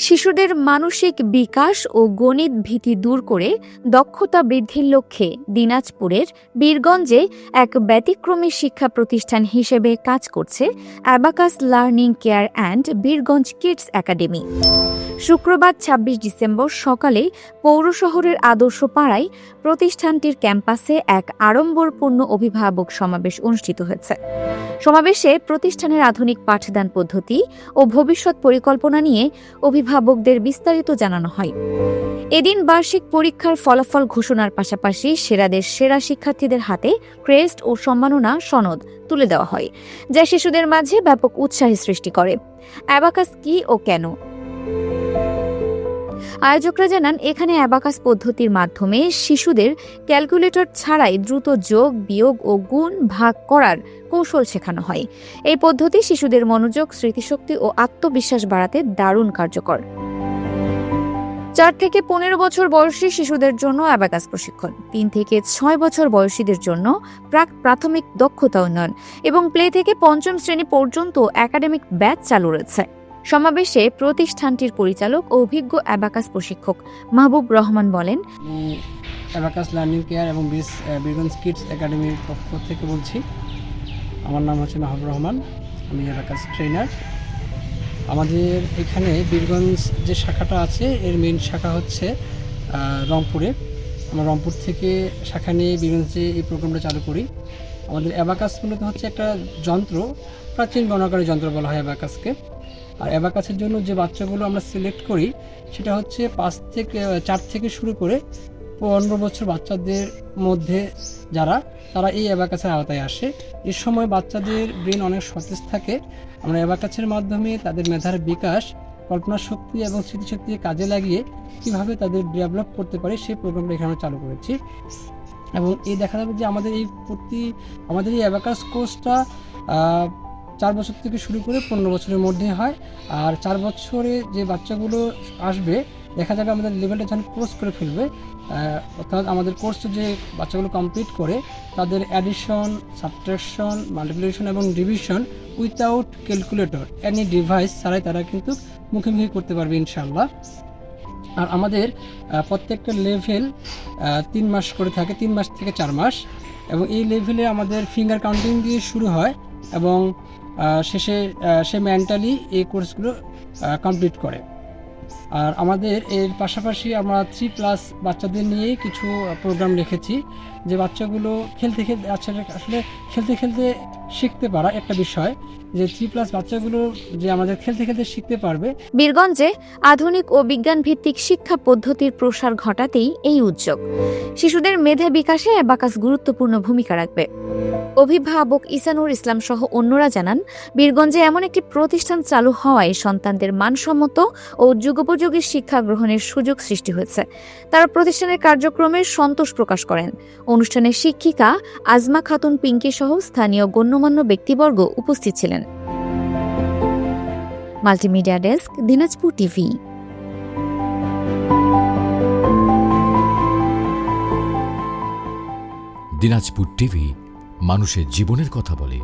শিশুদের মানসিক বিকাশ ও গণিত ভীতি দূর করে দক্ষতা বৃদ্ধির লক্ষ্যে দিনাজপুরের বীরগঞ্জে এক ব্যতিক্রমী শিক্ষা প্রতিষ্ঠান হিসেবে কাজ করছে abacus learning care and Birganj kids academy. শুক্রবার ২৬ ডিসেম্বর সকালে পৌর শহরের আদর্শ পাড়ায় প্রতিষ্ঠানটির ক্যাম্পাসে এক আড়ম্বরপূর্ণ অভিভাবক সমাবেশ অনুষ্ঠিত হয়েছে। সমাবেশে প্রতিষ্ঠানের আধুনিক পাঠদান পদ্ধতি ও ভবিষ্যৎ পরিকল্পনা নিয়ে অভিভাবকদের বিস্তারিত জানানো হয়। এদিন বার্ষিক পরীক্ষার ফলাফল ঘোষণার পাশাপাশি সেরাদের সেরা শিক্ষার্থীদের হাতে ক্রেস্ট ও সম্মাননা সনদ তুলে দেওয়া হয়, যা শিশুদের মাঝে ব্যাপক উৎসাহের সৃষ্টি করে। অ্যাবাকাস কি ও কেন? আয়োজকরা জানান, এখানে অ্যাবাকাস পদ্ধতির মাধ্যমে শিশুদের ক্যালকুলেটর ছাড়াই দ্রুত যোগ, বিয়োগ ও গুণ ভাগ করার কৌশল শেখানো হয়। এই পদ্ধতি শিশুদের মনোযোগ, স্মৃতিশক্তি ও আত্মবিশ্বাস বাড়াতে দারুণ কার্যকর। ৪ থেকে ১৫ বছর বয়সী শিশুদের জন্য অ্যাবাকাস প্রশিক্ষণ, ৩ থেকে ৬ বছর বয়সীদের জন্য প্রাথমিক দক্ষতা উন্নয়ন এবং প্লে থেকে ৫ম শ্রেণী পর্যন্ত একাডেমিক ব্যাচ চালু রয়েছে। সমাবেশে প্রতিষ্ঠানটির পরিচালক ও অভিজ্ঞ অ্যাবাকাস প্রশিক্ষক মাহবুব রহমান বলেন, অ্যাবাকাস লার্নিং কেয়ার এবং বীরগঞ্জ কিডস একাডেমির পক্ষ থেকে বলছি। আমার নাম হচ্ছে মাহবুব রহমান, আমি অ্যাবাকাস ট্রেনার। আমাদের এখানে বীরগঞ্জ যে শাখাটা আছে, এর মেইন শাখা হচ্ছে রংপুরে। আমরা রংপুর থেকে শাখা নিয়ে বীরগঞ্জে এই প্রোগ্রামটা চালু করি। আমাদের অ্যাবাকাস মূলত হচ্ছে একটা যন্ত্র, প্রাচীন গণনাকারী যন্ত্র বলা হয় অ্যাবাকাসকে। আর অ্যাবাকাসের জন্য যে বাচ্চাগুলো আমরা সিলেক্ট করি সেটা হচ্ছে 4 থেকে শুরু করে 15 বছর বাচ্চাদের মধ্যে তারা এই অ্যাবাকাসের আওতায় আসে। এ সময় বাচ্চাদের ব্রেন অনেক সতেজ থাকে। আমরা অ্যাবাকাসের মাধ্যমে তাদের মেধার বিকাশ, কল্পনা শক্তি এবং স্মৃতিশক্তি কাজে লাগিয়ে কীভাবে তাদের ডেভেলপ করতে পারে সেই প্রোগ্রামটা এখানে চালু করেছি। এবং এই দেখা যাবে যে আমাদের এই অ্যাবাকাস কোর্সটা 4 বছর থেকে শুরু করে 15 বছরের মধ্যে হয়। আর 4 বছরে যে বাচ্চাগুলো আসবে, দেখা যাবে আমাদের লেভেলটা যখন কোর্স করে ফেলবে, অর্থাৎ আমাদের কোর্সটা যে বাচ্চাগুলো কমপ্লিট করে তাদের অ্যাডিশন, সাবট্রাকশন, মাল্টিপ্লিকেশন এবং division without calculator, any device ছাড়াই তারা কিন্তু মুখোমুখি করতে পারবে ইনশাআল্লাহ। আর আমাদের প্রত্যেকটা লেভেল 3 মাস করে থাকে, 3 মাস থেকে 4 মাস। এবং এই লেভেলে আমাদের ফিঙ্গার কাউন্টিং দিয়ে শুরু হয় এবং শেষে সে মেন্টালি এই কোর্সগুলো কমপ্লিট করে। আর আমাদের এর পাশাপাশি আমরা 3+ বাচ্চাদের নিয়েই কিছু প্রোগ্রাম রেখেছি, যে বাচ্চাগুলো খেলতে খেলতে শিখতে পারা একটা বিষয়, যে 3+ বাচ্চাগুলো যে আমাদের খেলতে খেলতে শিখতে পারবে। বীরগঞ্জে আধুনিক ও বিজ্ঞান ভিত্তিক শিক্ষা পদ্ধতির প্রসার ঘটাতেই এই উদ্যোগ। শিশুদের মেধা বিকাশে অ্যাবাকাস গুরুত্বপূর্ণ ভূমিকা রাখবে। অভিভাবক ইসানুর ইসলাম সহ অন্যরা জানান, বীরগঞ্জে এমন একটি প্রতিষ্ঠান চালু হওয়ায় সন্তানদের মানসম্মত ও যুগোপযোগী শিক্ষা গ্রহণের সুযোগ সৃষ্টি হয়েছে। তারা প্রতিষ্ঠানের কার্যক্রমে সন্তোষ প্রকাশ করেন। অনুষ্ঠানে শিক্ষিকা আজমা খাতুন পিঙ্কি সহ স্থানীয় গণ্যমান্য ব্যক্তিবর্গ উপস্থিত ছিলেন। Multimedia desk, Dinajpur TV. Dinajpur TV মানুষের জীবনের কথা বলে।